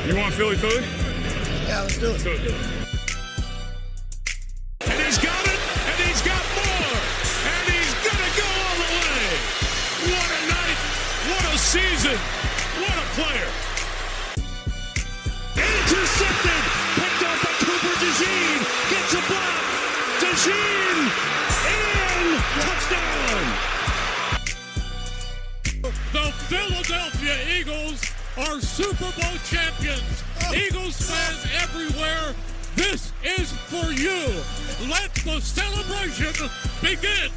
You want Philly food? Yeah, let's do it. Do it. And he's got it, and he's got more, and he's gonna go all the way. What a night, what a season, what a player. Intercepted, picked off by Cooper DeJean, gets a block, DeJean, and touchdown. The Philadelphia Eagles are Super Bowl champions. Eagles fans everywhere, this is for you. Let the celebration begin.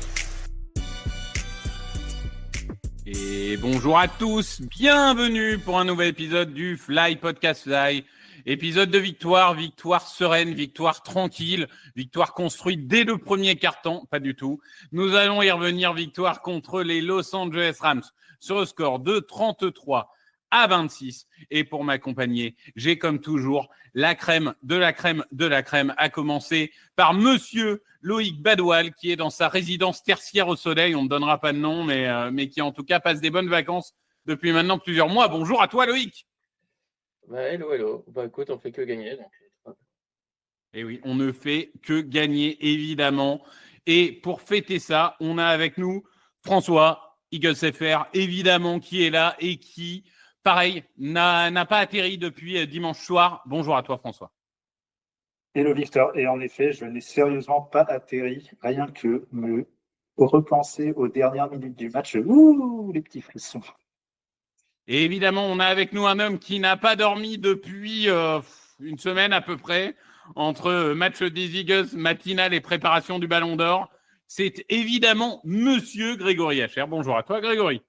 Et bonjour à tous, bienvenue pour un nouvel épisode du Fly Podcast Fly. Épisode de victoire, victoire sereine, victoire tranquille, victoire construite dès le premier quart-temps, pas du tout. Nous allons y revenir, victoire contre les Los Angeles Rams sur le score de 33-26. Et pour m'accompagner, j'ai comme toujours la crème de la crème de la crème, à commencer par Monsieur Loïc Badoual, qui est dans sa résidence tertiaire au soleil. On ne donnera pas de nom, mais qui en tout cas passe des bonnes vacances depuis maintenant plusieurs mois. Bonjour à toi Loïc. Hello. Bah écoute, on fait que gagner. Donc... Et oui, on ne fait que gagner, évidemment. Et pour fêter ça, on a avec nous François, Eagles FR, évidemment, qui est là et qui, pareil, n'a pas atterri depuis dimanche soir. Bonjour à toi, François. Hello Victor, et en effet, je n'ai sérieusement pas atterri, rien que me repenser aux dernières minutes du match. Ouh, les petits frissons. Et évidemment, on a avec nous un homme qui n'a pas dormi depuis une semaine à peu près, entre match des Eagles, matinale et préparation du Ballon d'Or. C'est évidemment Monsieur Grégory Hacher. Bonjour à toi, Grégory.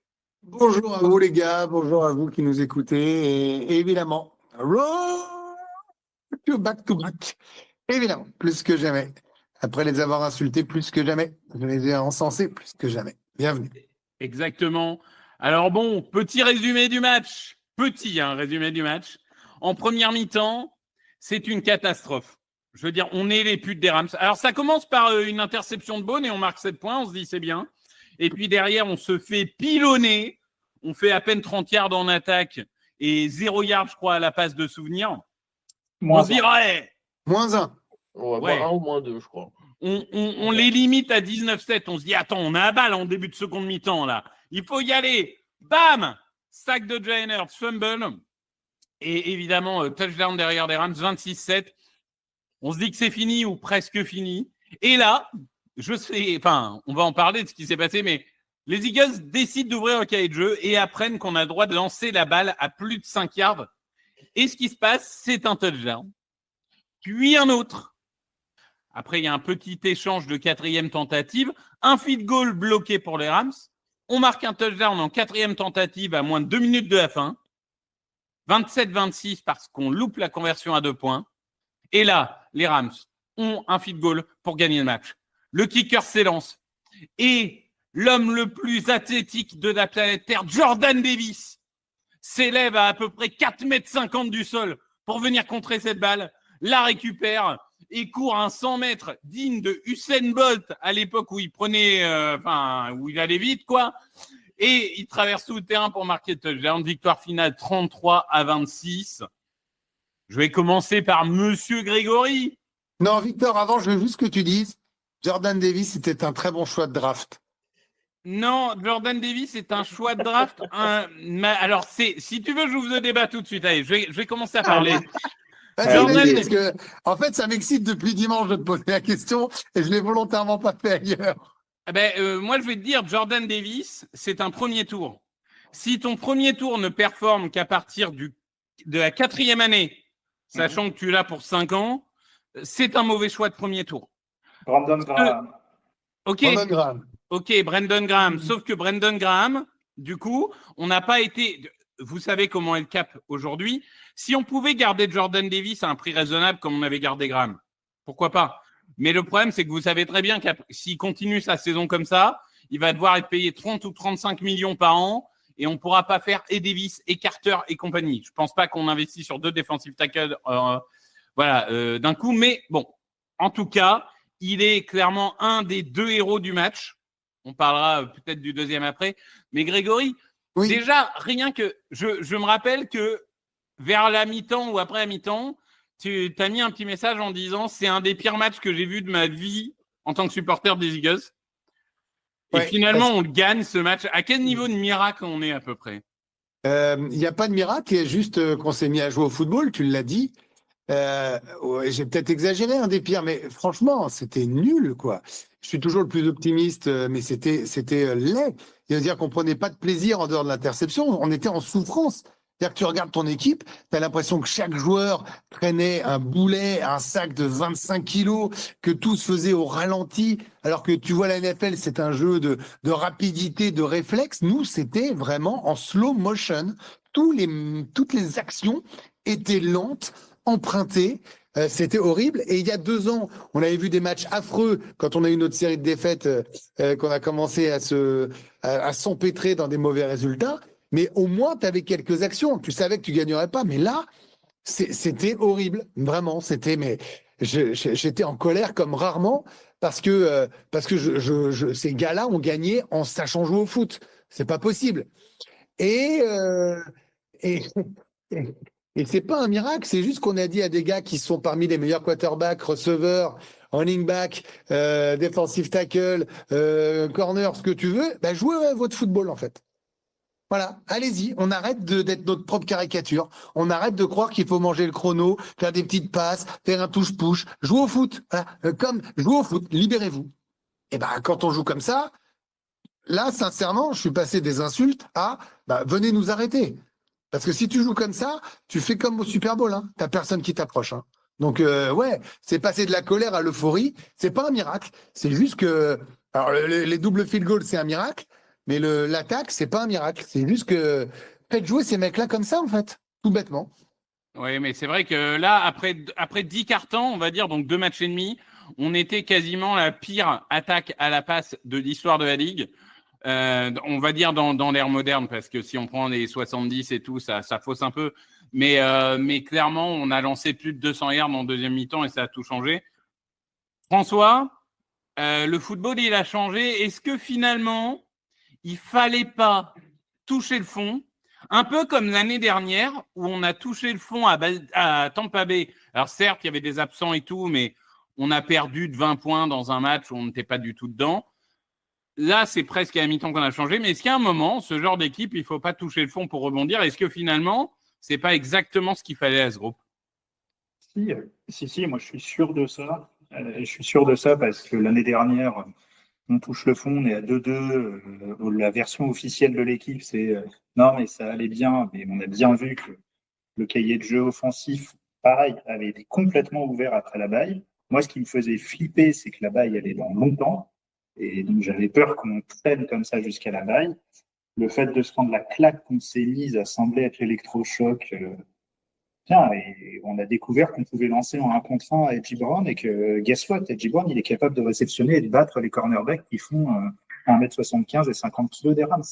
Bonjour à vous les gars, bonjour à vous qui nous écoutez. Et évidemment, back to back. Évidemment, plus que jamais. Après les avoir insultés plus que jamais, je les ai encensés plus que jamais. Bienvenue. Exactement. Alors bon, petit résumé du match. Résumé du match. En première mi-temps, c'est une catastrophe. Je veux dire, on est les putes des Rams. Alors ça commence par une interception de Bone et on marque 7 points, on se dit c'est bien. Et puis derrière, on se fait pilonner. On fait à peine 30 yards en attaque et 0 yards, je crois, à la passe de souvenir. On se dirait... -1. Ouais. -1 ou -2, je crois. On les limite à 19-7. On se dit, attends, on a un balle en début de seconde mi-temps, là. Il faut y aller. Bam! Sac de Jalen Hurts, fumble. Et évidemment, touchdown derrière des Rams, 26-7. On se dit que c'est fini ou presque fini. Et là, on va en parler de ce qui s'est passé, mais les Eagles décident d'ouvrir le cahier de jeu et apprennent qu'on a le droit de lancer la balle à plus de 5 yards. Et ce qui se passe, c'est un touchdown. Puis un autre. Après, il y a un petit échange de quatrième tentative. Un field goal bloqué pour les Rams. On marque un touchdown en quatrième tentative à moins de 2 minutes de la fin. 27-26 parce qu'on loupe la conversion à 2 points. Et là, les Rams ont un field goal pour gagner le match. Le kicker s'élance. Et l'homme le plus athlétique de la planète Terre, Jordan Davis, s'élève à peu près 4,50 m du sol pour venir contrer cette balle, la récupère et court un 100 mètres digne de Usain Bolt à l'époque où il prenait, où il allait vite, quoi. Et il traverse tout le terrain pour marquer le touchdown. Victoire finale 33-26. Je vais commencer par Monsieur Grégory. Non, Victor, avant, je veux juste que tu dises, Jordan Davis était un très bon choix de draft. Non, Jordan Davis est un choix de draft. Alors, si tu veux, j'ouvre le débat tout de suite. Allez, je vais commencer à parler. Vas-y, parce que, en fait, ça m'excite depuis dimanche de te poser la question et je l'ai volontairement pas fait ailleurs. Moi, je vais te dire, Jordan Davis, c'est un premier tour. Si ton premier tour ne performe qu'à partir de la 4e année, sachant que tu l'as pour 5 ans, c'est un mauvais choix de premier tour. Brandon Graham. Ok. Brandon Graham. Ok, Brandon Graham. Sauf que Brandon Graham, du coup, on n'a pas été... Vous savez comment est le cap aujourd'hui. Si on pouvait garder Jordan Davis à un prix raisonnable comme on avait gardé Graham, pourquoi pas? Mais le problème, c'est que vous savez très bien que s'il continue sa saison comme ça, il va devoir être payé 30 ou 35 millions par an et on ne pourra pas faire et Davis et Carter et compagnie. Je ne pense pas qu'on investit sur 2 defensive tackles d'un coup. Mais bon, en tout cas, il est clairement un des 2 héros du match. On parlera peut-être du deuxième après. Mais Grégory, oui. Déjà, rien que… Je me rappelle que vers la mi-temps ou après la mi-temps, tu as mis un petit message en disant c'est un des pires matchs que j'ai vu de ma vie en tant que supporter des Eagles. Et finalement, on le gagne ce match. À quel niveau de miracle on est à peu près? Il n'y a pas de miracle, il y a juste qu'on s'est mis à jouer au football, tu l'as dit. J'ai peut-être exagéré un des pires, mais franchement, c'était nul, quoi. Je suis toujours le plus optimiste, mais c'était laid. C'est-à-dire qu'on prenait pas de plaisir en dehors de l'interception, on était en souffrance. C'est-à-dire que tu regardes ton équipe, tu as l'impression que chaque joueur traînait un boulet, un sac de 25 kilos, que tout se faisait au ralenti, alors que tu vois la NFL, c'est un jeu de rapidité, de réflexe. Nous, c'était vraiment en slow motion. Toutes les actions étaient lentes, empruntées. C'était horrible. Et il y a 2 ans, on avait vu des matchs affreux quand on a eu notre série de défaites, qu'on a commencé à s'empêtrer dans des mauvais résultats. Mais au moins, tu avais quelques actions. Tu savais que tu gagnerais pas. Mais là, c'était horrible. Vraiment, mais j'étais en colère comme rarement parce que ces gars-là ont gagné en sachant jouer au foot. C'est pas possible. Et, et, et c'est pas un miracle, c'est juste qu'on a dit à des gars qui sont parmi les meilleurs quarterbacks, receveurs, running back, defensive tackle, corner, ce que tu veux, bah jouez votre football en fait. Voilà, allez-y, on arrête d'être notre propre caricature, on arrête de croire qu'il faut manger le chrono, faire des petites passes, faire un touche-push, jouer au foot, voilà. Jouer au foot, libérez-vous. Et ben quand on joue comme ça, là sincèrement, je suis passé des insultes à venez nous arrêter. Parce que si tu joues comme ça, tu fais comme au Super Bowl, hein. T'as personne qui t'approche, hein. Donc c'est passer de la colère à l'euphorie, c'est pas un miracle, c'est juste que alors les doubles field goals c'est un miracle. Mais l'attaque, c'est pas un miracle. C'est juste que faites jouer ces mecs-là comme ça, en fait, tout bêtement. Oui, mais c'est vrai que là, après 10 quarts-temps, on va dire, donc 2 matchs et demi, on était quasiment la pire attaque à la passe de l'histoire de la Ligue. On va dire dans l'ère moderne, parce que si on prend les 70 et tout, ça fausse un peu. Mais clairement, on a lancé plus de 200 yards en deuxième mi-temps et ça a tout changé. François, le football, il a changé. Est-ce que finalement, il fallait pas toucher le fond, un peu comme l'année dernière où on a touché le fond à Tampa Bay. Alors certes, il y avait des absents et tout, mais on a perdu de 20 points dans un match où on n'était pas du tout dedans. Là, c'est presque à la mi-temps qu'on a changé, mais est-ce qu'à un moment, ce genre d'équipe, il ne faut pas toucher le fond pour rebondir? Est-ce que finalement, ce n'est pas exactement ce qu'il fallait à ce groupe? Si, moi je suis sûr de ça. Je suis sûr de ça parce que l'année dernière, on touche le fond, on est à 2-2. La version officielle de l'équipe, c'est non, mais ça allait bien. Mais on a bien vu que le cahier de jeu offensif, pareil, avait été complètement ouvert après la bye. Moi, ce qui me faisait flipper, c'est que la bye allait dans longtemps. Et donc, j'avais peur qu'on traîne comme ça jusqu'à la bye. Le fait de se prendre la claque qu'on s'est mise à sembler être l'électrochoc. Et on a découvert qu'on pouvait lancer en 1 contre 1 à Edgy Brown et que, guess what, Edgy Brown, il est capable de réceptionner et de battre les cornerbacks qui font 1m75 et 50 kg des Rams.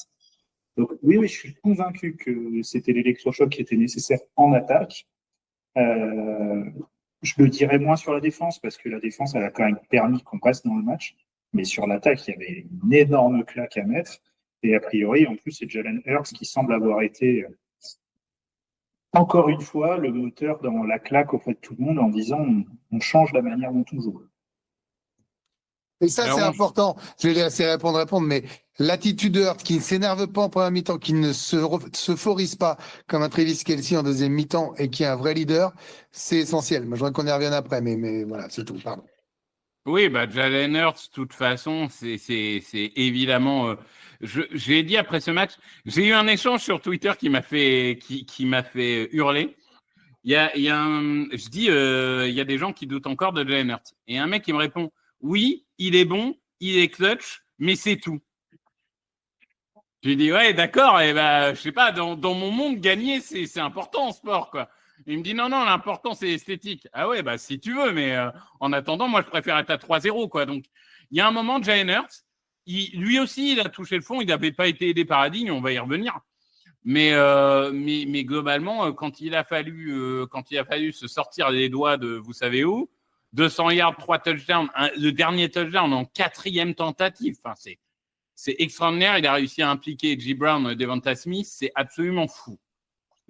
Donc oui, je suis convaincu que c'était l'électrochoc qui était nécessaire en attaque. Je le dirais moins sur la défense parce que la défense, elle a quand même permis qu'on reste dans le match. Mais sur l'attaque, il y avait une énorme claque à mettre. Et a priori, en plus, c'est Jalen Hurts qui semble avoir été... encore une fois, le moteur dans la claque auprès de tout le monde en disant on change la manière dont on joue. Et ça, c'est important. Je vais les laisser répondre, mais l'attitude de Hurts qui ne s'énerve pas en première mi-temps, qui ne se forise pas comme un Travis Kelce en deuxième mi-temps et qui est un vrai leader, c'est essentiel. Moi, je voudrais qu'on y revienne après, mais voilà, c'est tout. Pardon. Oui, Jalen Hurts, de toute façon, c'est évidemment... j'ai dit après ce match, j'ai eu un échange sur Twitter qui m'a fait hurler. Il y a des gens qui doutent encore de Jalen Hurts. Et un mec qui me répond, oui, il est bon, il est clutch, mais c'est tout. Je lui dis, ouais, d'accord, et je sais pas, dans mon monde, gagner, c'est important en sport, quoi. Il me dit, non, l'important, c'est esthétique. Ah ouais, si tu veux, mais en attendant, moi, je préfère être à 3-0, quoi. Donc, il y a un moment, Jalen Hurts, lui aussi, il a touché le fond, il n'avait pas été aidé par Adigne, on va y revenir. Mais globalement, quand il a fallu se sortir les doigts de vous savez où, 200 yards, 3 touchdowns, le dernier touchdown en 4e tentative, enfin, c'est extraordinaire. Il a réussi à impliquer Edgy Brown, Devonta Smith, c'est absolument fou.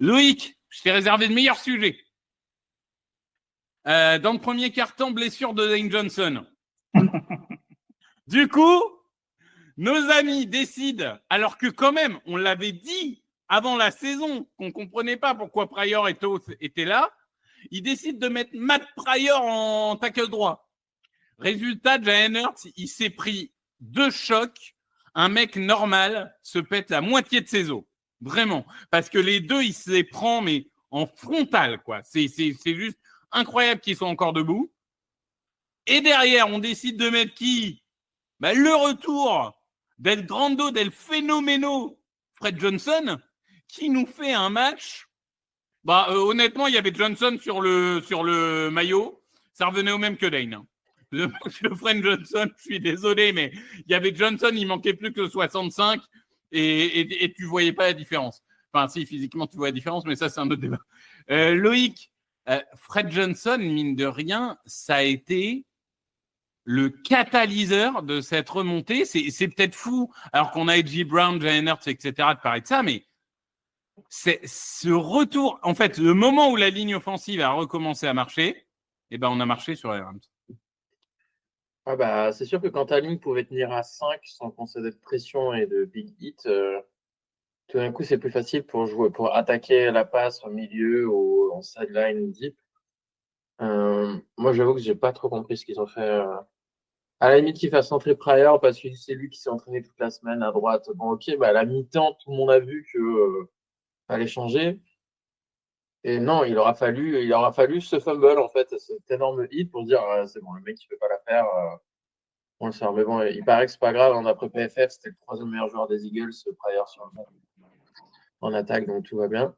Loïc, je t'ai réservé de meilleurs sujets. Dans le premier quart-temps, blessure de Lane Johnson. Du coup, nos amis décident, alors que quand même, on l'avait dit avant la saison, qu'on ne comprenait pas pourquoi Pryor était là, ils décident de mettre Matt Pryor en tackle droit. Résultat, Jalen Hurts, il s'est pris 2 chocs. Un mec normal se pète la moitié de ses os. Vraiment. Parce que les deux, il se les prend, mais en frontal, quoi. C'est juste incroyable qu'ils soient encore debout. Et derrière, on décide de mettre qui ? Le retour del Grando, del Phénoméno, Fred Johnson, qui nous fait un match. Honnêtement, il y avait Johnson sur le maillot. Ça revenait au même que Lane. Le match de Fred Johnson, je suis désolé, mais il y avait Johnson, il manquait plus que 65 et tu voyais pas la différence. Enfin, si, physiquement, tu vois la différence, mais ça, c'est un autre débat. Loïc, Fred Johnson, mine de rien, ça a été le catalyseur de cette remontée. C'est peut-être fou, alors qu'on a A.J. Brown, Jalen Hurts, etc., de parler de ça, mais c'est ce retour, en fait, le moment où la ligne offensive a recommencé à marcher, on a marché sur les Rams. C'est sûr que quand ta ligne pouvait tenir à 5 sans concéder de pression et de big hit, tout d'un coup, c'est plus facile pour attaquer la passe au milieu ou en sideline deep. Moi, j'avoue que j'ai pas trop compris ce qu'ils ont fait. À la limite, qu'il fasse entrer Pryor parce que c'est lui qui s'est entraîné toute la semaine à droite. Bon, ok, à la mi-temps, tout le monde a vu que fallait changer. Et non, il aura fallu ce fumble, en fait, cet énorme hit pour dire c'est bon, le mec, il peut pas la faire. On le sort. Mais bon, il paraît que c'est pas grave. D'après PFF, c'était le 3e meilleur joueur des Eagles, Pryor sur le en attaque, donc tout va bien.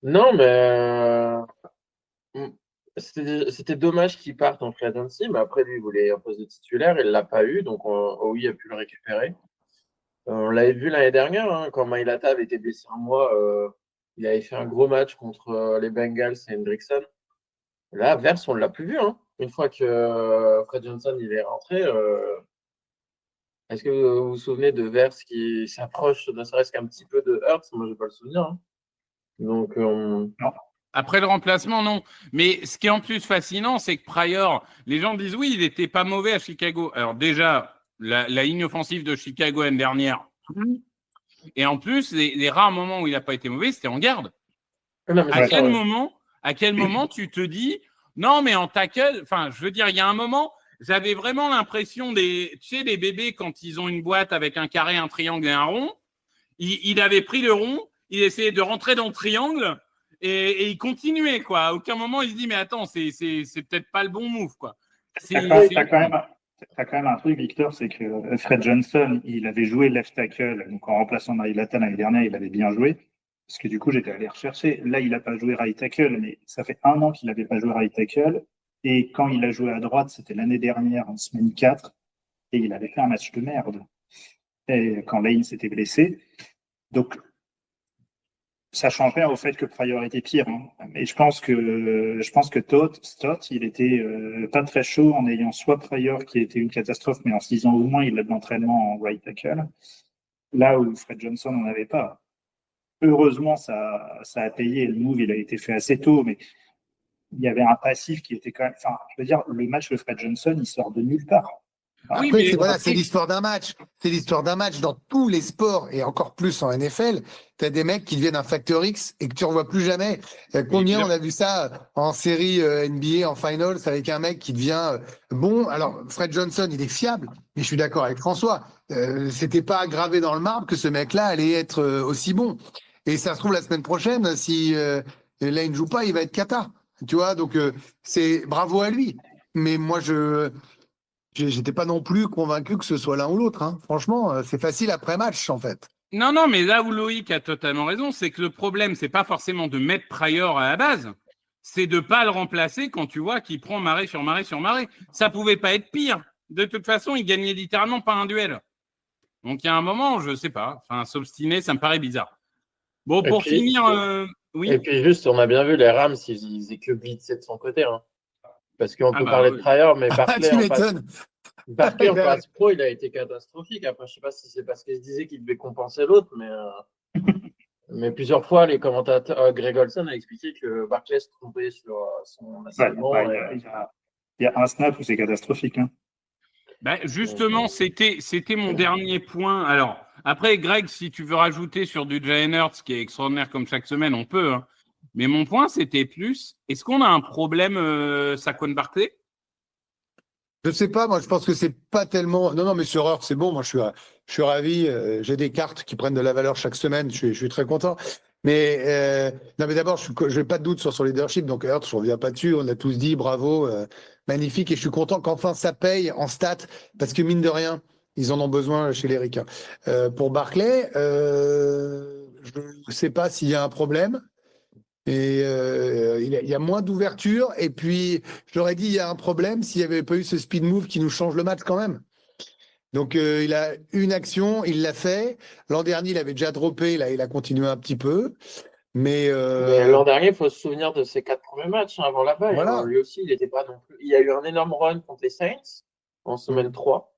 Non, mais c'était dommage qu'il parte en free agency, mais après, lui, il voulait un poste de titulaire, il l'a pas eu, donc OI a pu le récupérer. On l'avait vu l'année dernière, quand Mailata avait été blessé un mois, il avait fait un gros match contre les Bengals et Hendrickson. Là, Verse, on ne l'a plus vu. Une fois que Fred Johnson il est rentré, est-ce que vous vous souvenez de Verse qui s'approche ne serait-ce qu'un petit peu de Hurts? Moi, je n'ai pas le souvenir. Donc, Non. Après le remplacement, non. Mais ce qui est en plus fascinant, c'est que Pryor, les gens disent oui, il n'était pas mauvais à Chicago. Alors déjà, la ligne offensive de Chicago l'année dernière. Et en plus, les rares moments où il n'a pas été mauvais, c'était en garde. non, mais À quel moment tu te dis non, mais en tackle, enfin, je veux dire, il y a un moment, j'avais vraiment l'impression des bébés quand ils ont une boîte avec un carré, un triangle et un rond. Il avait pris le rond, il essayait de rentrer dans le triangle et il continuait, quoi. À aucun moment, il se dit mais attends, c'est peut-être pas le bon move, quoi. T'as quand même un truc, Victor, c'est que Fred Johnson, il avait joué left tackle, donc en remplaçant Mailata l'année dernière, il avait bien joué. Parce que du coup, j'étais allé rechercher. Là, il n'a pas joué right tackle, mais ça fait 1 an qu'il n'avait pas joué right tackle. Et quand il a joué à droite, c'était l'année dernière, en semaine 4. Et il avait fait un match de merde. Et quand Lane s'était blessé. Donc, ça change rien au fait que Pryor était pire. Mais je pense que Stott, il était pas très chaud en ayant soit Pryor qui était une catastrophe, mais en se disant au moins il a de l'entraînement en right tackle. Là où Fred Johnson n'en avait pas. Heureusement, ça a payé. Le move, il a été fait assez tôt, mais il y avait un passif qui était quand même. Enfin, je veux dire, le match de Fred Johnson, il sort de nulle part. Après, c'est l'histoire d'un match. C'est l'histoire d'un match dans tous les sports et encore plus en NFL. Tu as des mecs qui deviennent un facteur X et que tu ne revois plus jamais. Combien on a vu ça en série NBA, en finals, avec un mec qui devient bon. Alors, Fred Johnson, il est fiable, mais je suis d'accord avec François. C'était pas gravé dans le marbre que ce mec-là allait être aussi bon. Et ça se trouve, la semaine prochaine, si Lane ne joue pas, il va être cata. Tu vois, donc c'est bravo à lui. Mais moi, j'étais pas non plus convaincu que ce soit l'un ou l'autre. Franchement, c'est facile après match, en fait. Non, mais là où Loïc a totalement raison, c'est que le problème, c'est pas forcément de mettre Pryor à la base, c'est de pas le remplacer quand tu vois qu'il prend marée sur marée sur marée. Ça pouvait pas être pire. De toute façon, il gagnait littéralement pas un duel. Donc il y a un moment, je sais pas, s'obstiner, ça me paraît bizarre. Bon, pour finir, oui. Et puis juste, on a bien vu les Rams, ils faisaient que blitzer de son côté. Parce qu'on peut parler de Pryor, mais Barclay en passe pro, il a été catastrophique. Après, je sais pas si c'est parce qu'il se disait qu'il devait compenser l'autre, mais Mais plusieurs fois, les commentateurs, Greg Olson a expliqué que Barkley se trompait sur son Ouais, alignement. il y a un snap où c'est catastrophique. Hein. Justement, c'était mon dernier point. Alors, après, Greg, si tu veux rajouter sur du Jalen Hurts, qui est extraordinaire comme chaque semaine, on peut. Hein. Mais mon point, c'était plus, est-ce qu'on a un problème, Saquon Barkley? Je sais pas, moi je pense que c'est pas tellement. Non, mais sur Hurts, c'est bon. Moi je suis ravi. J'ai des cartes qui prennent de la valeur chaque semaine. Je suis très content. Mais non, mais d'abord, je n'ai pas de doute sur son leadership. Donc Hurts, je reviens pas dessus. On a tous dit bravo, magnifique. Et je suis content qu'enfin ça paye en stats parce que mine de rien, ils en ont besoin chez les Ricains. Pour Barkley, je ne sais pas s'il y a un problème. Et il y a moins d'ouverture. Et puis, j'aurais dit, il y a un problème s'il n'y avait pas eu ce speed move qui nous change le match quand même. Donc, il a une action, il l'a fait. L'an dernier, il avait déjà droppé, là, il a continué un petit peu. Mais l'an dernier, il faut se souvenir de ses 4 premiers matchs avant la bye. Voilà. Lui aussi, il n'était pas non plus. Il y a eu un énorme run contre les Saints en semaine 3.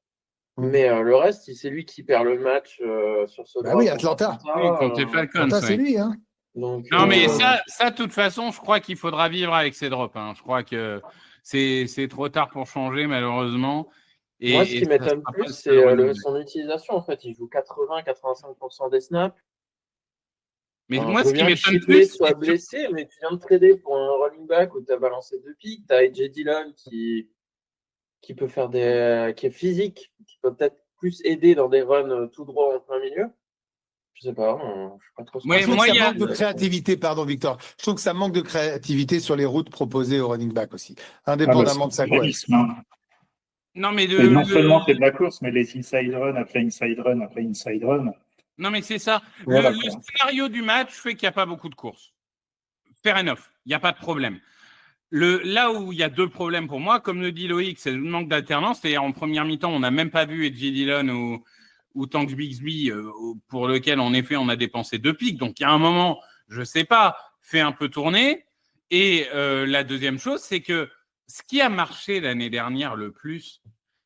Mais le reste, c'est lui qui perd le match sur ce oui, Atlanta. Oui, contre les Falcons. Atlanta, c'est lui, hein. Donc, non, mais ça, de toute façon, je crois qu'il faudra vivre avec ces drops. Hein. Je crois que c'est trop tard pour changer, malheureusement. Et, moi, ce qui m'étonne plus, c'est son utilisation. En fait, il joue 80-85% des snaps. Mais moi, ce qui m'étonne plus, soit blessé, mais tu viens de trader pour un running back où tu as balancé 2 picks. Tu as AJ Dillon qui peut faire qui est physique, qui peut peut-être plus aider dans des runs tout droit en plein milieu. Je sais pas, je suis pas trop sûr. Ça manque de créativité, pardon Victor. Je trouve que ça manque de créativité sur les routes proposées au running back aussi, indépendamment de sa quoi. Non, mais non seulement c'est de la course, mais les inside run après inside run après inside run. Non, mais c'est ça. Voilà, le scénario du match fait qu'il n'y a pas beaucoup de courses. Fair enough, il n'y a pas de problème. Là où il y a 2 problèmes pour moi, comme le dit Loïc, c'est le manque d'alternance. C'est-à-dire en première mi-temps, on n'a même pas vu AJ Dillon ou Tank Bigsby, pour lequel, en effet, on a dépensé 2 pics. Donc, il y a un moment, je ne sais pas, fait un peu tourner. Et la deuxième chose, c'est que ce qui a marché l'année dernière le plus,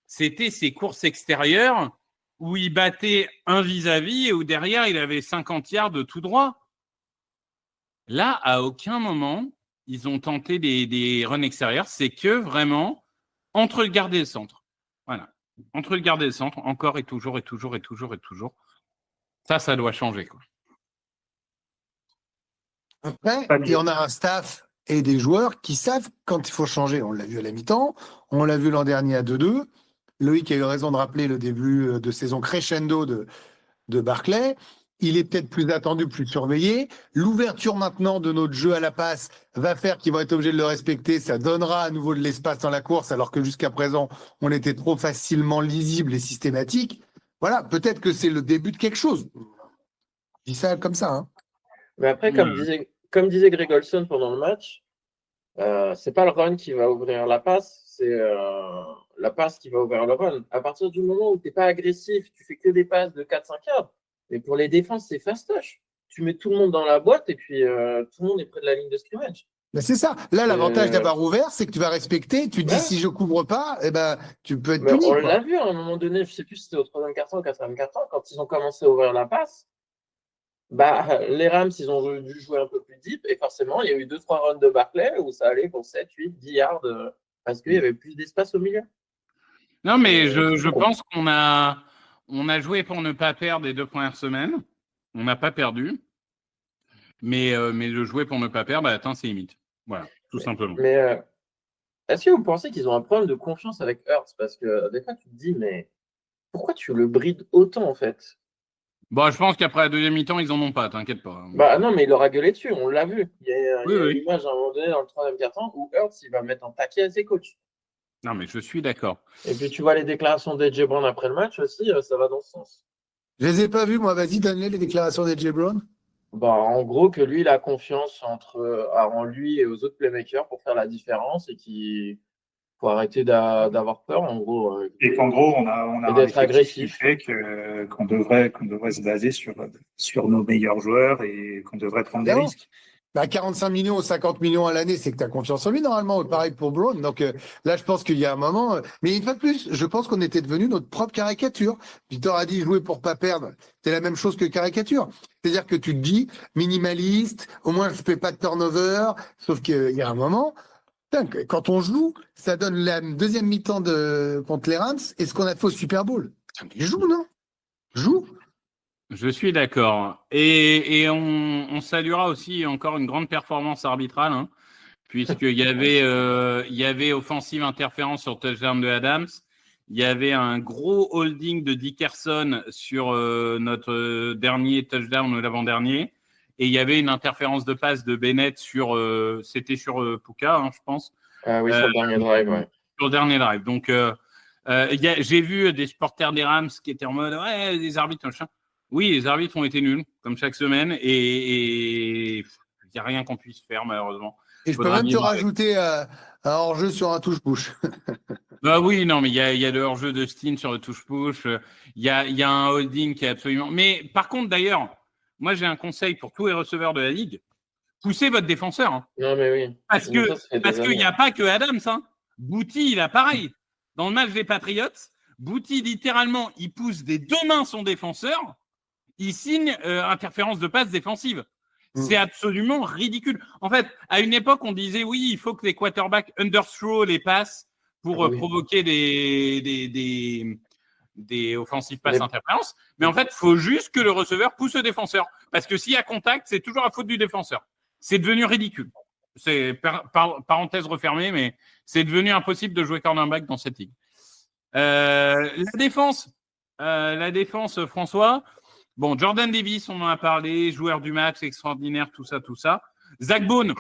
c'était ces courses extérieures où il battait un vis-à-vis et où derrière, il avait 50 yards de tout droit. Là, à aucun moment, ils ont tenté des runs extérieurs. C'est que vraiment entre le garde et le centre. Voilà. Entre le garde et le centre, encore et toujours et toujours et toujours et toujours. Ça doit changer, quoi. Après, il y en a un staff et des joueurs qui savent quand il faut changer. On l'a vu à la mi-temps, on l'a vu l'an dernier à 2-2. Loïc a eu raison de rappeler le début de saison crescendo de Barkley. Il est peut-être plus attendu, plus surveillé. L'ouverture maintenant de notre jeu à la passe va faire qu'ils vont être obligés de le respecter. Ça donnera à nouveau de l'espace dans la course, alors que jusqu'à présent, on était trop facilement lisible et systématique. Voilà, peut-être que c'est le début de quelque chose. Je dis ça comme ça. Hein. Mais après, comme disait Greg Olson pendant le match, c'est pas le run qui va ouvrir la passe, c'est la passe qui va ouvrir le run. À partir du moment où tu n'es pas agressif, tu fais que des passes de 4-5 yards. Mais pour les défenses, c'est fastoche. Tu mets tout le monde dans la boîte et puis tout le monde est près de la ligne de scrimmage. Mais c'est ça. Là, l'avantage d'avoir ouvert, c'est que tu vas respecter. Tu te dis, si je couvre pas, eh ben, tu peux être puni. On l'a vu à un moment donné, je sais plus si c'était au 3e quart-temps ou 4e quart-temps, quand ils ont commencé à ouvrir la passe, les Rams, ils ont dû jouer un peu plus deep et forcément, il y a eu 2-3 runs de Barkley où ça allait pour 7, 8, 10 yards parce qu'il y avait plus d'espace au milieu. Non, mais je pense qu'on a joué pour ne pas perdre les 2 premières semaines. On n'a pas perdu. Mais le jouer pour ne pas perdre a atteint ses limites. Voilà, tout simplement. Mais est-ce que vous pensez qu'ils ont un problème de confiance avec Hurts? Parce que des fois, tu te dis, mais pourquoi tu le brides autant, en fait? Je pense qu'après la deuxième mi-temps, ils en ont pas, t'inquiète pas. Non, mais il leur a gueulé dessus, on l'a vu. Il y a une image à un moment donné dans le 3e quart-temps où Hurts, il va mettre en taquet à ses coachs. Non, mais je suis d'accord. Et puis, tu vois les déclarations d'AJ Brown après le match aussi, ça va dans ce sens. Je les ai pas vus, moi. Vas-y, donne-les les déclarations d'AJ Brown. En gros, que lui, il a confiance en lui et aux autres playmakers pour faire la différence et qu'il faut arrêter d'avoir peur, en gros. Et qu'en gros, on a d'être agressif. Qui fait qu'on devrait se baser sur nos meilleurs joueurs et qu'on devrait prendre des risques. Bah, 45 millions ou 50 millions à l'année, c'est que tu as confiance en lui, normalement. Pareil pour Brown. Donc là, je pense qu'il y a un moment. Mais une fois de plus, je pense qu'on était devenu notre propre caricature. Victor a dit jouer pour pas perdre. C'est la même chose que caricature. C'est-à-dire que tu te dis minimaliste, au moins je fais pas de turnover. Sauf qu'il y a un moment, putain, quand on joue, ça donne la deuxième mi-temps contre les Rams et ce qu'on a fait au Super Bowl. Putain, mais joue, non? Joue. Je suis d'accord. Et on saluera aussi encore une grande performance arbitrale, hein, puisqu'il y avait offensive interférence sur touchdown de Adams. Il y avait un gros holding de Dickerson sur notre dernier touchdown ou l'avant-dernier. Et il y avait une interférence de passe de Bennett c'était sur Puka, hein, je pense. Ah oui, sur le dernier drive, ouais. Sur le dernier drive. Donc, j'ai vu des supporters des Rams qui étaient en mode « Ouais, les arbitres, machin ». Oui, les arbitres ont été nuls, comme chaque semaine, et il n'y a rien qu'on puisse faire, malheureusement. Et je peux même te rajouter un hors-jeu sur un touche-push. Bah oui, non, mais il y a le hors-jeu de Steen sur le touche-push, il y a un holding qui est absolument… Mais par contre, d'ailleurs, moi, j'ai un conseil pour tous les receveurs de la Ligue. Poussez votre défenseur. Hein. Non, mais oui. Parce qu'il n'y a pas que Adams. Hein. Bouty, il a pareil. Dans le match des Patriots, Bouty, littéralement, il pousse des deux mains son défenseur. Il signe interférence de passe défensive. C'est absolument ridicule. En fait, à une époque, on disait oui, il faut que les quarterbacks underthrow les passes pour provoquer des offensive pass interférence. Mais en fait, il faut juste que le receveur pousse le défenseur. Parce que s'il y a contact, c'est toujours la faute du défenseur. C'est devenu ridicule. C'est parenthèse refermée, mais c'est devenu impossible de jouer cornerback dans cette ligue. La défense, François. Bon, Jordan Davis, on en a parlé, joueur du match, extraordinaire, tout ça. Zach Bone,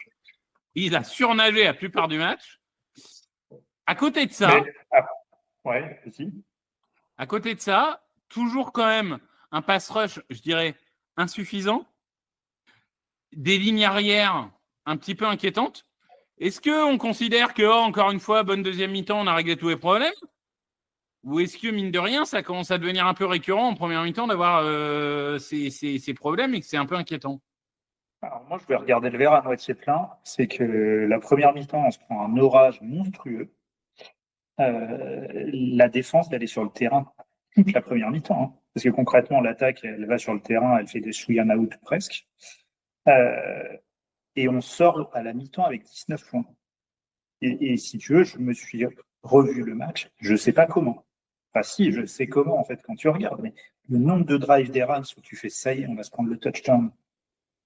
il a surnagé la plupart du match. À côté de ça, à côté de ça, toujours quand même un pass rush, je dirais, insuffisant. Des lignes arrière un petit peu inquiétantes. Est-ce qu'on considère que, encore une fois, bonne deuxième mi-temps, on a réglé tous les problèmes ? Ou est-ce que, mine de rien, ça commence à devenir un peu récurrent en première mi-temps d'avoir ces problèmes et que c'est un peu inquiétant? Alors moi, je vais regarder le verre à moitié plein. C'est que la première mi-temps, on se prend un orage monstrueux. La défense, elle est sur le terrain toute la première mi-temps. Hein. Parce que concrètement, l'attaque, elle va sur le terrain, elle fait des swing and out presque. Et on sort à la mi-temps avec 19 points. Et si tu veux, je me suis revu le match. Je ne sais pas comment. Enfin, si, je sais comment, en fait, quand tu regardes. Mais le nombre de drives des Rams où tu fais ça y est, on va se prendre le touchdown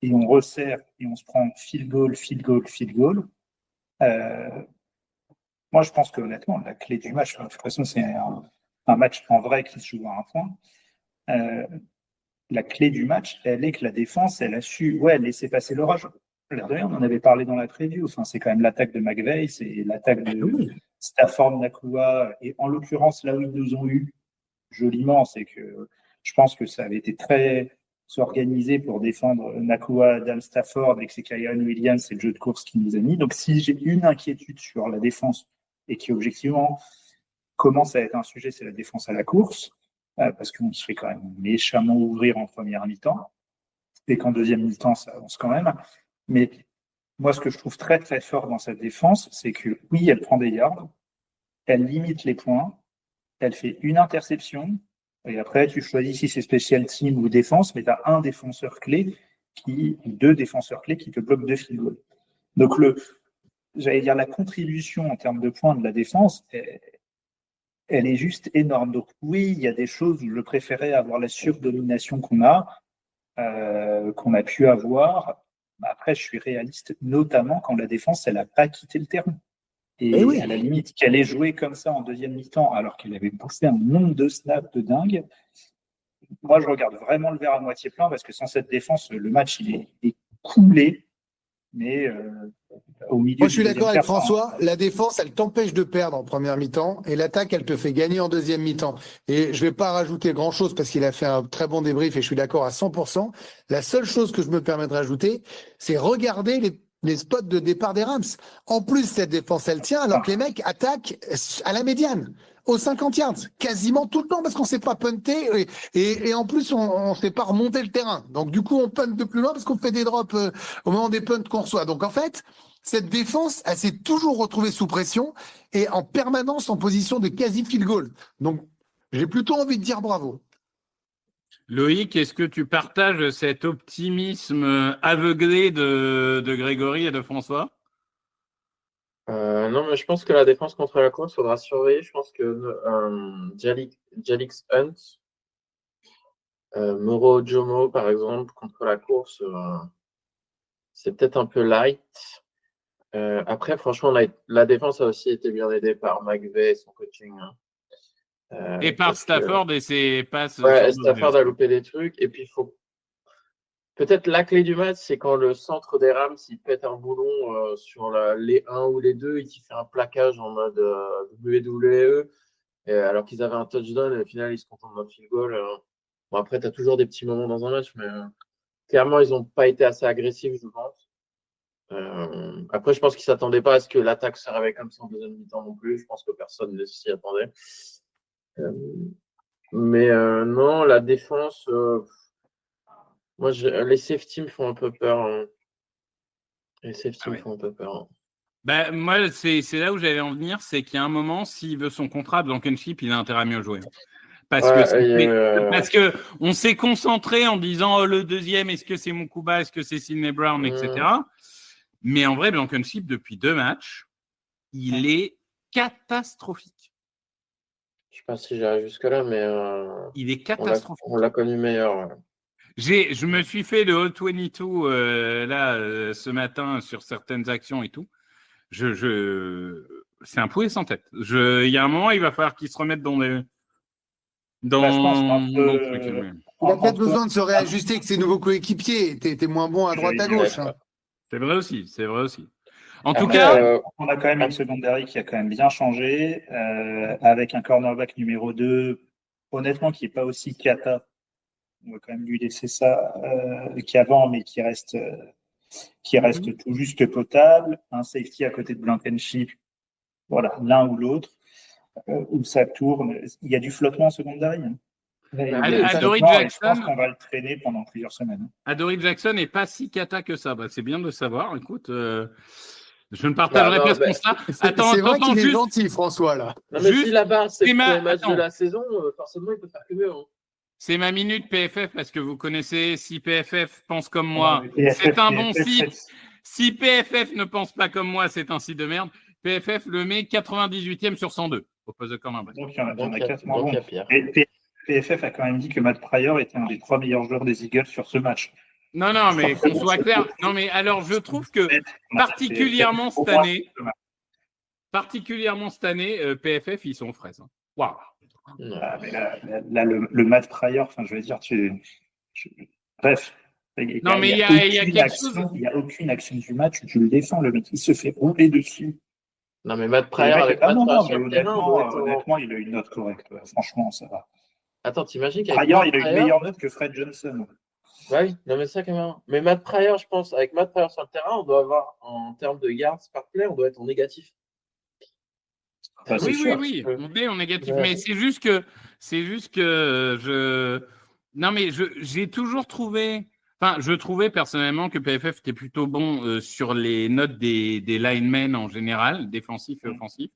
et on resserre et on se prend field goal. Moi, je pense que honnêtement, la clé du match, de toute façon, c'est un match en vrai qui se joue à un point. La clé du match, elle est que la défense, elle a su laisser passer l'orage. On en avait parlé dans la preview. Enfin, c'est quand même l'attaque de McVay, c'est l'attaque de Stafford, Nakua. Et en l'occurrence, là où ils nous ont eu joliment, c'est que je pense que ça avait été très organisé pour défendre Nakua, Adam Stafford, avec ses Kyren Williams et le jeu de course qu'il nous a mis. Donc, si j'ai une inquiétude sur la défense et qui, objectivement, commence à être un sujet, c'est la défense à la course, parce qu'on se fait quand même méchamment ouvrir en première mi-temps et qu'en deuxième mi-temps, ça avance quand même. Mais moi, ce que je trouve très, très fort dans cette défense, c'est que oui, elle prend des yards, elle limite les points, elle fait une interception, et après, tu choisis si c'est special team ou défense, mais tu as deux défenseurs clés qui te bloquent 2 field goals. Donc, la contribution en termes de points de la défense, elle est juste énorme. Donc, oui, il y a des choses où je préférais avoir la surdomination qu'on a pu avoir. Après, je suis réaliste, notamment quand la défense, elle n'a pas quitté le terrain. Et à la limite, qu'elle ait joué comme ça en deuxième mi-temps, alors qu'elle avait bouffé un nombre de snaps de dingue, moi, je regarde vraiment le verre à moitié plein, parce que sans cette défense, le match, il est coulé. Mais au milieu. Moi, je suis d'accord avec François. La défense, elle t'empêche de perdre en première mi-temps et l'attaque, elle te fait gagner en deuxième mi-temps. Et je vais pas rajouter grand-chose parce qu'il a fait un très bon débrief et je suis d'accord à 100%. La seule chose que je me permets de rajouter, c'est regarder les spots de départ des Rams. En plus, cette défense, elle tient alors que les mecs attaquent à la médiane. aux 50 yards, quasiment tout le temps, parce qu'on ne sait pas punter et en plus, on ne sait pas remonter le terrain. Donc, du coup, on punt de plus loin parce qu'on fait des drops au moment des punts qu'on reçoit. Donc, en fait, cette défense, elle s'est toujours retrouvée sous pression et en permanence en position de quasi field goal. Donc, j'ai plutôt envie de dire bravo. Loïc, est-ce que tu partages cet optimisme aveuglé de Grégory et de François? Non, mais je pense que la défense contre la course, faudra surveiller. Je pense que Jalix Hunt, Moro Jomo, par exemple, contre la course, c'est peut-être un peu light. Après, franchement, la défense a aussi été bien aidée par McVay et son coaching. Et par Stafford et ses passes. Ouais, Stafford a loupé des trucs. Et puis, il faut. Peut-être la clé du match, c'est quand le centre des Rams, il pète un boulon sur les 1 ou les 2 et qu'il fait un plaquage en mode WWE. Alors qu'ils avaient un touchdown et au final, ils se contentent d'un field goal. Bon, après, tu as toujours des petits moments dans un match, mais clairement, ils n'ont pas été assez agressifs, je pense. Après, je pense qu'ils ne s'attendaient pas à ce que l'attaque se réveille comme ça en deuxième mi-temps non plus. Je pense que personne ne s'y attendait. Mais non, la défense, moi, les safety me font un peu peur. Hein. Les safety me font un peu peur. Hein. Ben, moi, c'est là où j'allais en venir, c'est qu'il y a un moment, s'il veut son contrat, Blankenship, il a intérêt à mieux jouer. Parce que on s'est concentré en disant oh, le deuxième, est-ce que c'est Mukuba, est-ce que c'est Sidney Brown, etc. Mais en vrai, Blankenship, depuis 2 matchs, il est catastrophique. Je ne sais pas si j'arrive jusque-là, mais il est catastrophique. On l'a connu meilleur. Ouais. Je me suis fait le All-22 ce matin sur certaines actions et tout. C'est un poulet sans tête. Il y a un moment, il va falloir qu'il se remette dans les. Je pense il a peut-être besoin de se réajuster avec ses nouveaux coéquipiers. T'es moins bon à droite à gauche. Hein. C'est vrai aussi. En tout cas, on a quand même une secondary qui a quand même bien changé, avec un cornerback numéro 2, honnêtement, qui n'est pas aussi cata. On va quand même lui laisser ça qu'avant, mais qui reste tout juste potable. Un safety à côté de Blankenship, voilà, l'un ou l'autre, où ça tourne. Il y a du flottement en secondary. Hein. Adoree Jackson, je pense qu'on va le traîner pendant plusieurs semaines. Adoree Jackson n'est pas si cata que ça. C'est bien de savoir. Écoute, je ne partagerai pas ce constat. C'est vrai qu'il est gentil, François, là. Non, mais si là-bas, c'est le match de la saison, forcément, il peut faire que mieux. Hein. C'est ma minute PFF parce que vous connaissez, si PFF pense comme moi, c'est un bon site. Si PFF ne pense pas comme moi, c'est un site de merde. PFF le met 98e sur 102 au poste de cornerback. Donc, il y en a 4 moins bons. Et PFF a quand même dit que Matt Pryor était un des 3 meilleurs joueurs des Eagles sur ce match. Non, mais qu'on soit clair. Non, mais alors, je trouve que particulièrement cette année, PFF, ils sont aux fraises. Waouh. Mais là, le Matt Pryor, enfin, je veux dire, bref. Non, mais il y a quelque chose. Il n'y a aucune action du match où tu le défends, le mec, il se fait rouler dessus. Non, mais Matt Pryor avec Matt Pryor sur le terrain, honnêtement, il a une note correcte. Franchement, ça va. Attends, t'imagines qu'avec Pryor, il a une meilleure note que Fred Johnson. Oui, non, mais ça, quand même. Mais Matt Pryor, je pense, avec Matt Pryor sur le terrain, on doit avoir, en termes de yards par play, on doit être en négatif. Oui, on est en négatif. Ouais. Mais c'est juste que non, mais j'ai toujours trouvé. Enfin, je trouvais personnellement que PFF était plutôt bon sur les notes des linemen en général, défensifs et offensifs.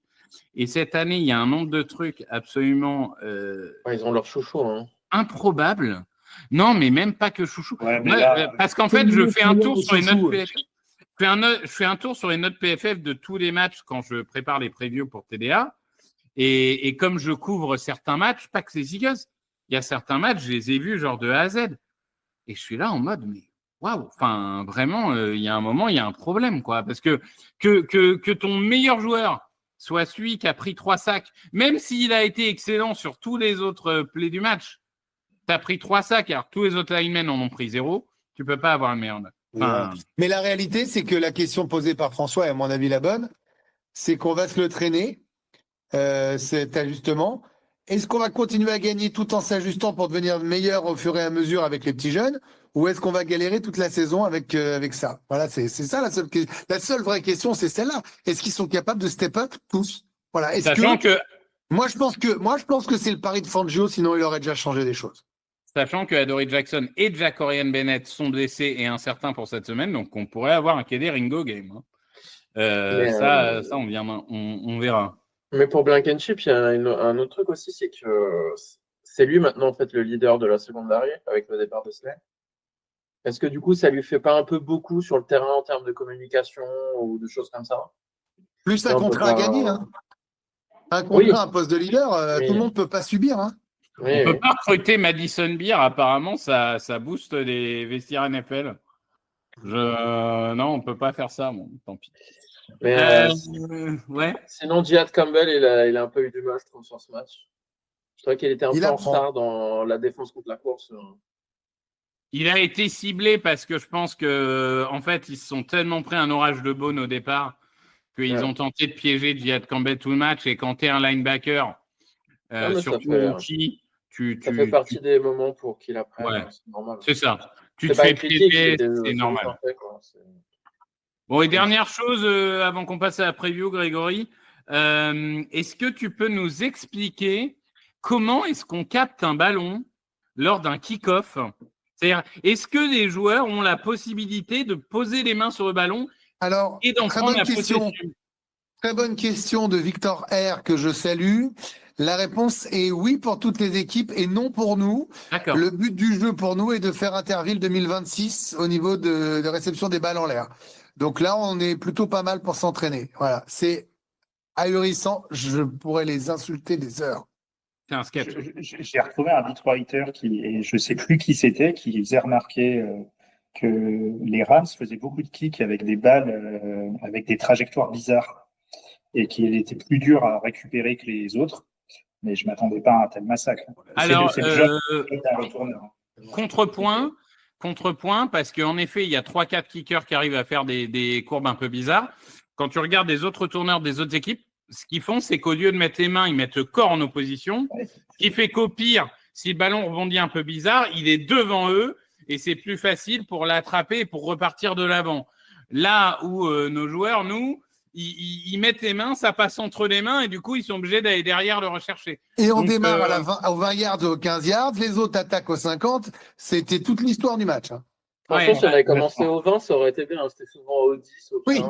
Et cette année, il y a un nombre de trucs absolument. Ils ont leur chouchou. Hein. Improbable. Non, mais même pas que chouchou. Ouais, parce qu'en fait, je fais un tour sur les notes PFF. Je fais un tour sur les notes PFF de tous les matchs quand je prépare les previews pour TDA. Et comme je couvre certains matchs, pas que les Eagles, il y a certains matchs, je les ai vus genre de A à Z. Et je suis là en mode, mais waouh, enfin, vraiment, il y a un moment, il y a un problème, quoi. Parce que ton meilleur joueur soit celui qui a pris 3 sacs, même s'il a été excellent sur tous les autres plays du match, tu as pris 3 sacs, alors tous les autres linemen en ont pris 0, tu peux pas avoir une meilleure note. Enfin, mais la réalité, c'est que la question posée par François est à mon avis la bonne, c'est qu'on va se le traîner, cet ajustement. Est-ce qu'on va continuer à gagner tout en s'ajustant pour devenir meilleur au fur et à mesure avec les petits jeunes, ou est-ce qu'on va galérer toute la saison avec ça? Voilà, c'est ça la seule vraie question, c'est celle-là. Est-ce qu'ils sont capables de step up tous? Voilà. Sachant que Moi, je pense que c'est le pari de Fangio, sinon il aurait déjà changé des choses. Sachant que Adoree Jackson et Jacorian Bennett sont blessés et incertains pour cette semaine, donc on pourrait avoir un KD Ringo game. Hein. Ça, on verra. Mais pour Blankenship, il y a un autre truc aussi, c'est que c'est lui maintenant en fait le leader de la secondary avec le départ de Slay. Est-ce que du coup, ça lui fait pas un peu beaucoup sur le terrain en termes de communication ou de choses comme ça? Plus un Non, on peut contrat à pas- gagner. Hein. Un Oui. contrat, un poste de leader, Oui. tout le monde ne peut pas subir. Hein. Oui, On oui. peut pas recruter Madison Beer, apparemment, ça booste les vestiaires NFL. Non, on peut pas faire ça, bon, tant pis. Mais Ouais. sinon, Jihad Campbell, il a un peu eu du mal, je trouve, sur ce match. Je trouvais qu'il était un Il peu en apprend. retard dans la défense contre la course. Il a été ciblé parce que je pense que, en fait, ils se sont tellement pris un orage de Beaune au départ qu'ils Ouais. ont tenté de piéger Jihad Campbell tout le match. Et quand tu es un linebacker, mais ça surtout fait- rookie, Ça fait partie des moments pour qu'il apprenne. Ouais. C'est normal. C'est ça. Tu C'est te pas fais une critique, piéger, c'est c'est normal. parfait, quoi. Bon, et dernière chose, avant qu'on passe à la preview, Grégory, est-ce que tu peux nous expliquer comment est-ce qu'on capte un ballon lors d'un kick-off? C'est-à-dire, est-ce que les joueurs ont la possibilité de poser les mains sur le ballon Alors, et d'en très prendre bonne la question. possession? Très bonne question de Victor R que je salue. La réponse est oui pour toutes les équipes et non pour nous. D'accord. Le but du jeu pour nous est de faire Interville 2026 au niveau de réception des balles en l'air. Donc là, on est plutôt pas mal pour s'entraîner. Voilà, c'est ahurissant. Je pourrais les insulter des heures. C'est un sketch. J'ai retrouvé un beatwriter et je sais plus qui c'était, qui faisait remarquer que les Rams faisaient beaucoup de kicks avec des balles avec des trajectoires bizarres et qu'il était plus dur à récupérer que les autres. Mais je m'attendais pas à un tel massacre. Alors, c'est le job d'un retourneur. Contrepoint, parce qu'en effet, il y a 3-4 kickers qui arrivent à faire des courbes un peu bizarres. Quand tu regardes les autres retourneurs des autres équipes, ce qu'ils font, c'est qu'au lieu de mettre les mains, ils mettent le corps en opposition. Ce qui fait qu'au pire, si le ballon rebondit un peu bizarre, il est devant eux et c'est plus facile pour l'attraper et pour repartir de l'avant. Là où nos joueurs, nous, ils mettent les mains, ça passe entre les mains et du coup, ils sont obligés d'aller derrière le rechercher. Et on Donc, démarre à aux 20 yards, aux 15 yards. Les autres attaquent aux 50. C'était toute l'histoire du match. Hein. Franchement, si on avait commencé au 20, ça aurait été bien. C'était souvent au 10, au 15.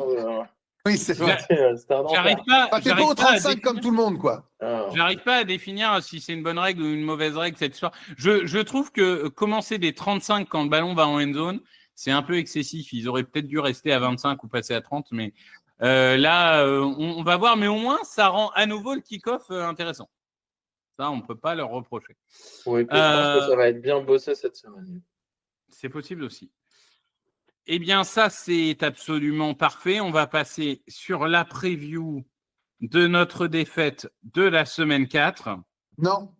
Oui, c'est vrai. C'était un enfer. J'arrive pas, T'es pas au 35 comme tout le monde, quoi. J'arrive pas à définir si c'est une bonne règle ou une mauvaise règle cette histoire. Je trouve que commencer des 35 quand le ballon va en end zone, c'est un peu excessif. Ils auraient peut-être dû rester à 25 ou passer à 30, mais là, on va voir. Mais au moins, ça rend à nouveau le kick-off intéressant. Ça, on peut pas leur reprocher. Oui, puis je pense que ça va être bien bossé cette semaine. C'est possible aussi. Eh bien, ça, c'est absolument parfait. On va passer sur la preview de notre défaite de la semaine 4. Non,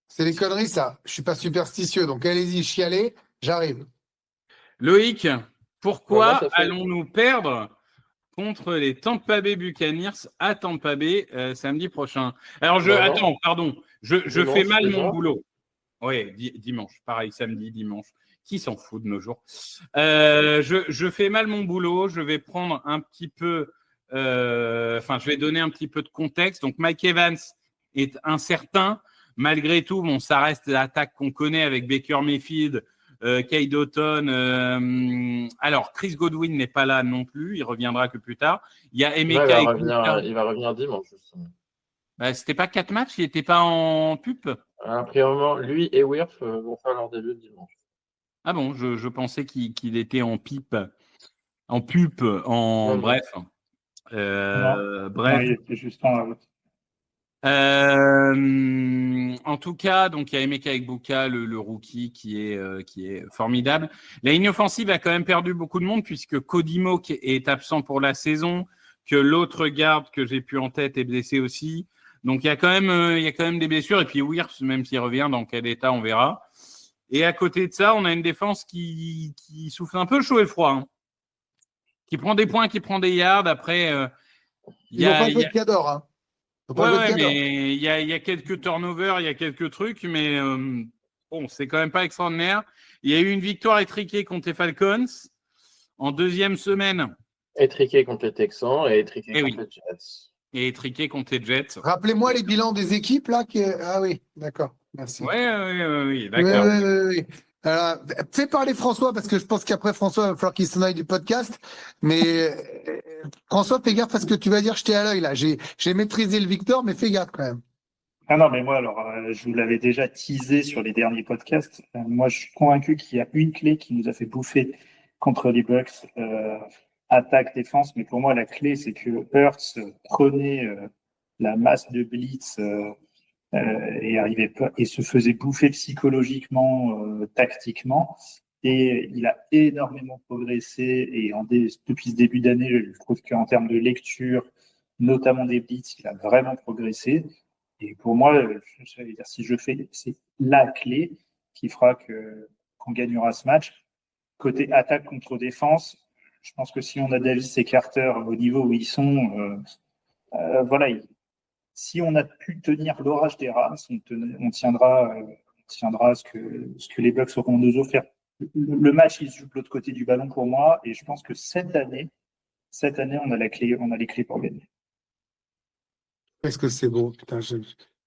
c'est des conneries, ça. Je suis pas superstitieux, donc allez-y, chialez, j'arrive. Loïc, pourquoi Ouais, allons-nous perdre contre les Tampa Bay Buccaneers à Tampa Bay samedi prochain? Alors, attends, pardon, je fais mal mon boulot. Oui, dimanche, pareil, samedi, dimanche. Qui s'en fout de nos jours? Je fais mal mon boulot, je vais prendre un petit peu, je vais donner un petit peu de contexte. Donc, Mike Evans est incertain. Malgré tout, bon, ça reste l'attaque qu'on connaît avec Baker Mayfield, Cade Otton. Alors, Chris Godwin n'est pas là non plus, il reviendra que plus tard. Il y a Emeka. Il va revenir dimanche, justement. C'était pas 4 matchs, il n'était pas en pup? A priori, lui et Wirth vont faire leur début dimanche. Ah bon, je pensais qu'il était en pipe, en pup, en bref. Non, il était juste en route. En tout cas, donc il y a Emeka Egbuka, le rookie, qui est formidable. La ligne offensive a quand même perdu beaucoup de monde puisque Cody Moke est absent pour la saison, que l'autre garde que j'ai pu en tête est blessé aussi. Donc il y a quand même des blessures et puis Wirth, même s'il revient, dans quel état on verra. Et à côté de ça, on a une défense qui souffle un peu le chaud et le froid, hein. Qui prend des points, qui prend des yards. Après, Ils n'ont pas joué de Cador, hein. mais il y a quelques turnovers, il y a quelques trucs, mais bon, c'est quand même pas extraordinaire. Il y a eu une victoire étriquée contre les Falcons en deuxième semaine. Étriquée contre les Texans et étriquée contre les Jets. et étriqué contre les Jets. Rappelez-moi les bilans des équipes là. Ah oui, d'accord. Merci. Oui, d'accord. Oui. Alors, fais parler François parce que je pense qu'après François, il va falloir qu'il s'en aille du podcast. Mais François, fais gaffe à ce que tu vas dire. Je t'ai à l'œil là. J'ai maîtrisé le Victor, mais fais gaffe quand même. Ah non, mais moi, alors, je vous l'avais déjà teasé sur les derniers podcasts. Moi, je suis convaincu qu'il y a une clé qui nous a fait bouffer contre les Bucks, attaque, défense. Mais pour moi, la clé, c'est que Hurts prenait la masse de blitz et arrivait pas, et se faisait bouffer psychologiquement, tactiquement. Et il a énormément progressé. Et depuis ce début d'année, je trouve qu'en termes de lecture, notamment des blitz, il a vraiment progressé. Et pour moi, si je fais, c'est la clé qui fera qu'on gagnera ce match. Côté attaque contre défense, je pense que si on a Davis et Carter au niveau où ils sont, voilà, si on a pu tenir l'orage des Rams, on tiendra ce que les Bucks auront nous offert. Le match, il se joue de l'autre côté du ballon pour moi, et je pense que cette année, on a les clés pour gagner. Est-ce que c'est beau? Putain, je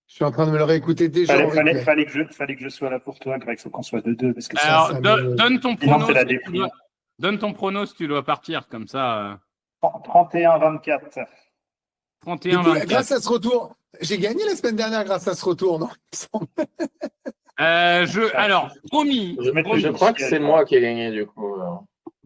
suis en train de me le réécouter déjà. Fallait que je sois là pour toi, Greg. Faut qu'on soit de deux. Parce que Alors, donne ton prono. C'est la Donne ton prono si tu dois partir, comme ça. 31-24. 31-24. Grâce à ce retour, j'ai gagné la semaine dernière grâce à ce retour, non? Alors, promis. Je crois que c'est moi qui ai gagné, du coup.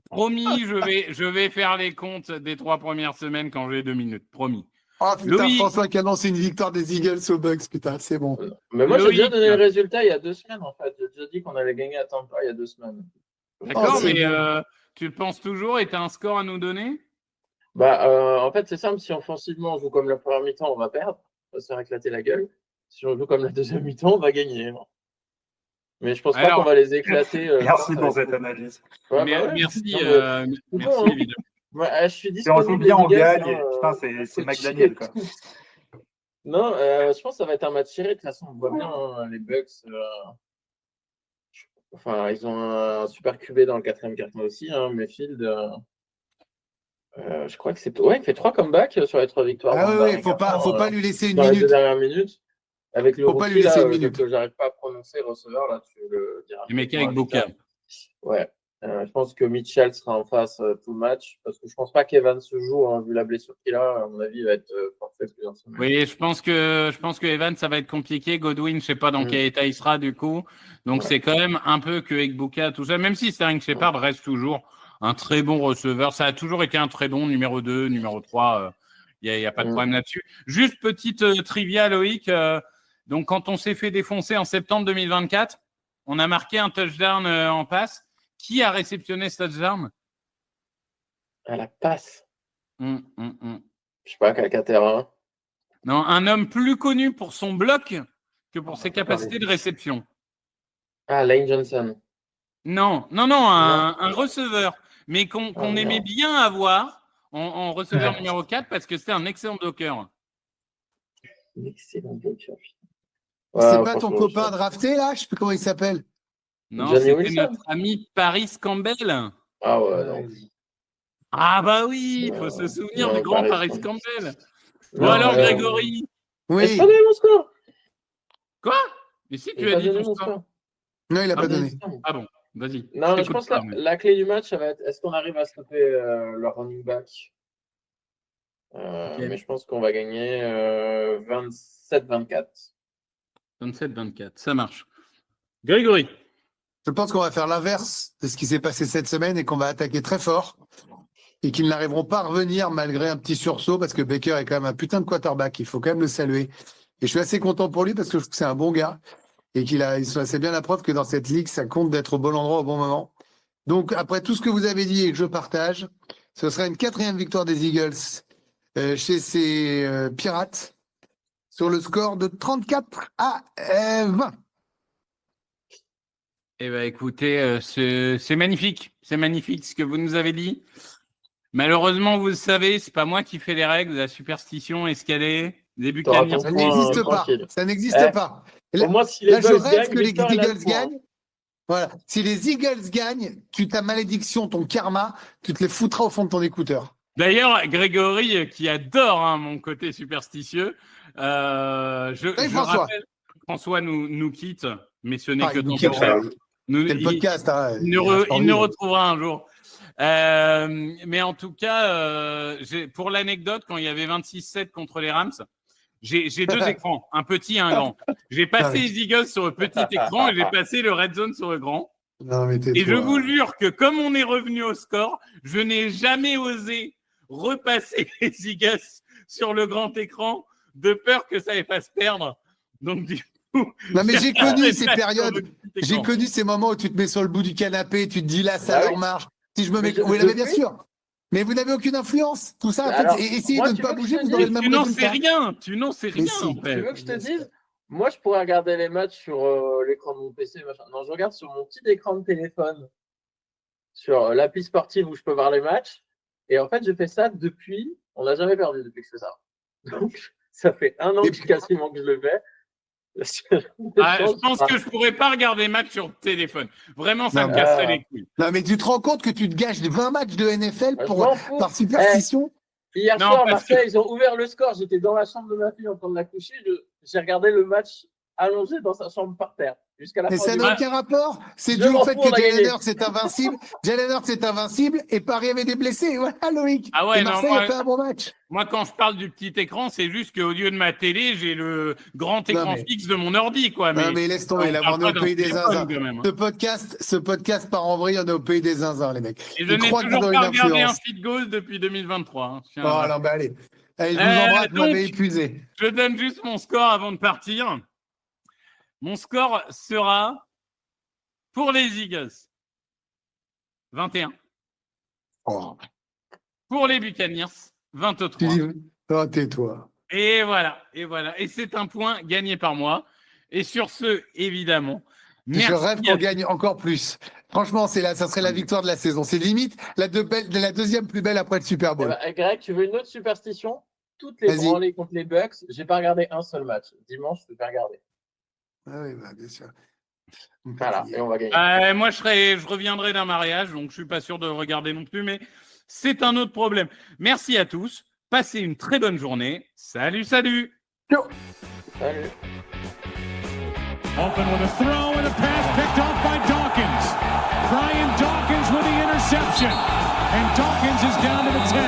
Promis, je vais faire les comptes des 3 premières semaines quand j'ai 2 minutes. Promis. Oh putain, Loïc... François qui annonce une victoire des Eagles aux Bucks, putain, c'est bon. Mais moi, j'ai déjà donné le résultat il y a 2 semaines, en fait. J'ai déjà dit qu'on allait gagner à Tampa il y a 2 semaines. D'accord, mais tu le penses toujours et tu as un score à nous donner? En fait, c'est simple. Si offensivement, on joue comme la première mi-temps, on va perdre. On va se faire éclater la gueule. Si on joue comme la deuxième mi-temps, on va gagner. Mais je pense pas qu'on va les éclater. Merci pour cette analyse. Merci, évidemment. Je suis si on joue bien, on gagne. C'est McDaniel, quoi. Non, je pense que ça va être un match serré. De toute façon, on voit bien les Bucks. Ils ont un super QB dans le 4e quart-temps aussi, Mayfield. Je crois que c'est. Ouais, il fait 3 comebacks sur les 3 victoires. Ah oui, faut pas lui laisser une dans minute. Les 2 dernières minutes. Avec le faut pas lui laisser une minute. Que j'arrive pas à prononcer, receveur, là, tu le diras. Le mec avec Boca. Ouais. Je pense que Mitchell sera en face tout le match parce que je pense pas qu'Evans se joue, vu la blessure qu'il a. À mon avis, il va être parfait plusieurs semaines. Oui, je pense que Evans, ça va être compliqué. Godwin, je sais pas dans quel état il sera du coup. Donc c'est quand même un peu que Ekbuka, tout ça. Même si Sterling Shepard reste toujours un très bon receveur, ça a toujours été un très bon numéro 2, numéro 3. Il y a pas de problème là-dessus. Juste petite trivia, Loïc. Donc quand on s'est fait défoncer en septembre 2024, on a marqué un touchdown en passe. Qui a réceptionné ce touchdown? À la passe. Je sais pas, Calcaterra. Non, un homme plus connu pour son bloc que pour ses capacités de réception. Ah, Lane Johnson. Non, un receveur, mais qu'on aimait bien avoir en receveur numéro 4 parce que c'était un excellent bloqueur. Un excellent bloqueur. C'est pas ton copain drafté là? Je sais plus comment il s'appelle. Non, c'était notre ami Paris Campbell. Ah ouais, non. Ah bah oui, il faut se souvenir du grand Paris Campbell. Bon alors, Grégory. Oui. J'ai pas donné mon score. Quoi? Mais si, tu as dit ton score. Non, il n'a pas donné. Ah bon, vas-y. Non, je pense que la clé du match, ça va être est-ce qu'on arrive à stopper le running back Mais je pense qu'on va gagner 27-24. 27-24, ça marche. Grégory. Je pense qu'on va faire l'inverse de ce qui s'est passé cette semaine et qu'on va attaquer très fort et qu'ils n'arriveront pas à revenir malgré un petit sursaut parce que Baker est quand même un putain de quarterback. Il faut quand même le saluer. Et je suis assez content pour lui parce que je trouve que c'est un bon gars et c'est bien la preuve que dans cette ligue, ça compte d'être au bon endroit au bon moment. Donc, après tout ce que vous avez dit et que je partage, ce sera une 4e victoire des Eagles chez ces Pirates sur le score de 34-20. Eh bien, écoutez, c'est magnifique. C'est magnifique ce que vous nous avez dit. Malheureusement, vous le savez, c'est pas moi qui fais les règles. La superstition escalée, début de carrière. Ça n'existe pas. Ça n'existe pas. Là, moi, si les je rêve que les Eagles gagnent. Voilà. Si les Eagles gagnent, ta malédiction, ton karma, tu te les foutras au fond de ton écouteur. D'ailleurs, Grégory, qui adore mon côté superstitieux, je rappelle, François nous quitte, mais ce n'est que temporaire. C'est le podcast. Il nous retrouvera un jour. Mais en tout cas, pour l'anecdote, quand il y avait 26-7 contre les Rams, j'ai 2 écrans, un petit et un grand. J'ai passé les Eagles sur le petit écran et j'ai passé le Red Zone sur le grand. Non, mais et je vous jure que comme on est revenu au score, je n'ai jamais osé repasser les Eagles sur le grand écran de peur que ça les fasse perdre. Donc du coup, non mais j'ai connu ces périodes, j'ai connu ces moments où tu te mets sur le bout du canapé, tu te dis là ça leur marche. Si je me mets, oui, bien sûr. Mais vous n'avez aucune influence. Tout ça, en fait, essayez de ne pas bouger, vous aurez le même résultat. Tu n'en sais rien. Si. En fait. Tu veux que je te dise? Moi, je pourrais regarder les matchs sur l'écran de mon PC. Machin. Non, je regarde sur mon petit écran de téléphone, sur l'appli sportive où je peux voir les matchs. Et en fait, je fais ça depuis. On n'a jamais perdu depuis que je fais ça. Donc, ça fait 1 an quasiment que je le fais. Je pense que je pourrais pas regarder les matchs sur le téléphone. Vraiment, ça me casserait les couilles. Non, mais tu te rends compte que tu te gâches 20 matchs de NFL par superstition? Hier soir, Marseille, ils ont ouvert le score. J'étais dans la chambre de ma fille en train de la coucher. J'ai regardé le match allongé dans sa chambre par terre. Jusqu'à la fin. Mais ça n'a aucun rapport. C'est dû au fait que Jalen Hurts est invincible. Jalen Hurts est invincible et Paris avait des blessés. Voilà, Loïc. Ah ouais, et Marseille a fait un bon match. Moi, quand je parle du petit écran, c'est juste qu'au lieu de ma télé, j'ai le grand écran fixe de mon ordi, quoi. Non, mais laisse tomber. Là, on est au pays des zinzins. Ce podcast part en vrille, on est au pays des zinzins, les mecs. Et je n'ai toujours pas regardé un feed goal depuis 2023. Oh, non, bah allez. Allez, je vous embrasse, vous m'avez épuisé. Je donne juste mon score avant de partir. Mon score sera pour les Eagles 21. Oh. Pour les Buccaneers 23. Oh, tais-toi. Et voilà. Et c'est un point gagné par moi. Et sur ce, évidemment, merci. Je rêve qu'on gagne encore plus. Franchement, ça serait la victoire de la saison. C'est limite la deuxième plus belle après le Super Bowl. Greg, tu veux une autre superstition? Toutes les branlées contre les Bucks, j'ai pas regardé un seul match. Dimanche, je peux pas regarder. Ah oui, bah, bien sûr. Voilà, et on va gagner. Moi, je reviendrai d'un mariage, donc je suis pas sûr de regarder non plus, mais c'est un autre problème. Merci à tous. Passez une très bonne journée. Salut. Salut. Open with a throw and a pass picked off by Dawkins. Brian Dawkins with the interception. And Dawkins is down to the 10.